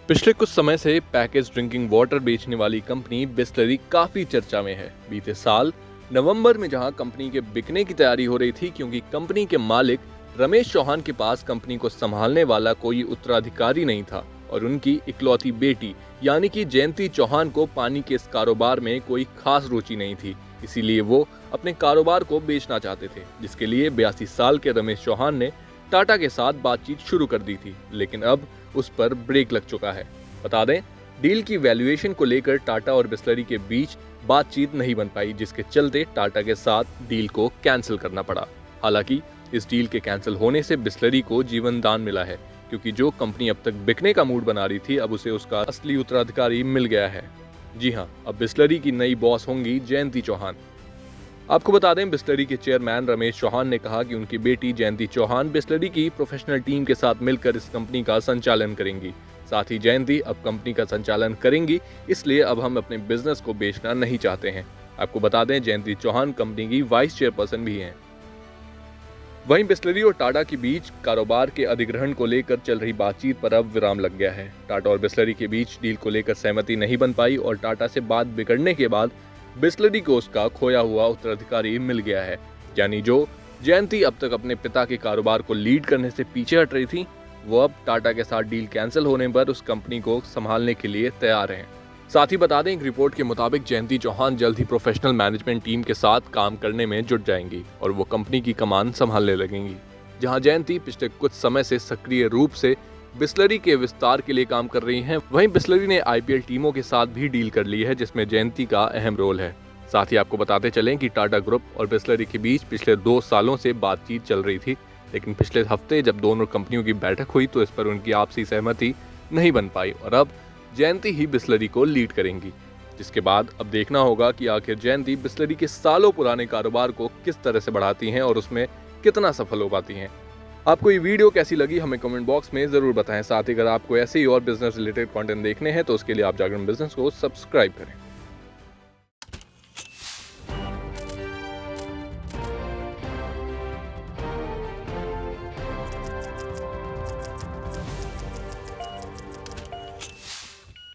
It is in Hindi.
पिछले कुछ समय से पैकेज ड्रिंकिंग वाटर बेचने वाली कंपनी बिसलरी काफी चर्चा में है। बीते साल नवंबर में जहां कंपनी के बिकने की तैयारी हो रही थी, क्योंकि कंपनी के मालिक रमेश चौहान के पास कंपनी को संभालने वाला कोई उत्तराधिकारी नहीं था और उनकी इकलौती बेटी यानी कि जयंती चौहान को पानी के इस कारोबार में कोई खास रुचि नहीं थी। इसीलिए वो अपने कारोबार को बेचना चाहते थे, जिसके लिए 82 साल के रमेश चौहान ने टाटा के साथ बातचीत शुरू कर दी थी, लेकिन अब उस पर ब्रेक लग चुका है। बता दें, डील की वैल्यूएशन को लेकर टाटा और बिसलरी के बीच बातचीत नहीं बन पाई, जिसके चलते टाटा के साथ डील को कैंसिल करना पड़ा। हालांकि इस डील के कैंसिल होने से बिसलरी को जीवन दान मिला है, क्योंकि जो कंपनी अब तक बिकने का मूड बना रही थी, अब उसे उसका असली उत्तराधिकारी मिल गया है। जी हाँ, अब बिसलरी की नई बॉस होंगी जयंती चौहान। आपको बता दें, बिसलरी के चेयरमैन रमेश चौहान ने कहा कि उनकी बेटी जयंती चौहान बिसलरी की प्रोफेशनल टीम के साथ मिलकर इस कंपनी का संचालन करेंगी। साथ ही जयंती अब कंपनी का संचालन करेंगी, इसलिए अब हम अपने बिजनेस को बेचना नहीं चाहते हैं। आपको बता दें, जयंती चौहान कंपनी की वाइस चेयरपर्सन भी हैं। वहीं बिसलरी और टाटा के बीच कारोबार के अधिग्रहण को लेकर चल रही बातचीत पर अब विराम लग गया है। टाटा और बिसलरी के बीच डील को लेकर सहमति नहीं बन पाई और टाटा से बात बिगड़ने के बाद बिसलरी को उसका खोया हुआ उत्तराधिकारी मिल गया है। यानी जो जयंती अब तक अपने पिता के कारोबार को लीड करने से पीछे हट रही थी, वो अब टाटा के साथ डील कैंसिल होने पर उस कंपनी को संभालने के लिए तैयार हैं। साथ ही बता दें, एक रिपोर्ट के मुताबिक जयंती चौहान जल्द ही प्रोफेशनल मैनेजमेंट टीम के साथ काम करने में जुट जाएंगी और वो कंपनी की कमान संभालने लगेंगी। जहां जयंती पिछले कुछ समय से सक्रिय रूप से बिसलरी के विस्तार के लिए काम कर रही हैं, वहीं बिसलरी ने आईपीएल टीमों के साथ भी डील कर ली है, जिसमें जयंती का अहम रोल है। साथ ही आपको बताते चलें कि टाटा ग्रुप और बिसलरी के बीच पिछले 2 सालों से बातचीत चल रही थी, लेकिन पिछले हफ्ते जब दोनों कंपनियों की बैठक हुई तो इस पर उनकी आपसी सहमति नहीं बन पाई और अब जयंती ही बिसलरी को लीड करेंगी। जिसके बाद अब देखना होगा कि आखिर जयंती बिसलरी के सालों पुराने कारोबार को किस तरह से बढ़ाती हैं और उसमें कितना सफल हो पाती हैं। आपको ये वीडियो कैसी लगी हमें कमेंट बॉक्स में जरूर बताएं। साथ ही अगर आपको ऐसे ही और बिजनेस रिलेटेड कंटेंट देखने हैं तो उसके लिए आप जागरण बिजनेस को सब्सक्राइब करें।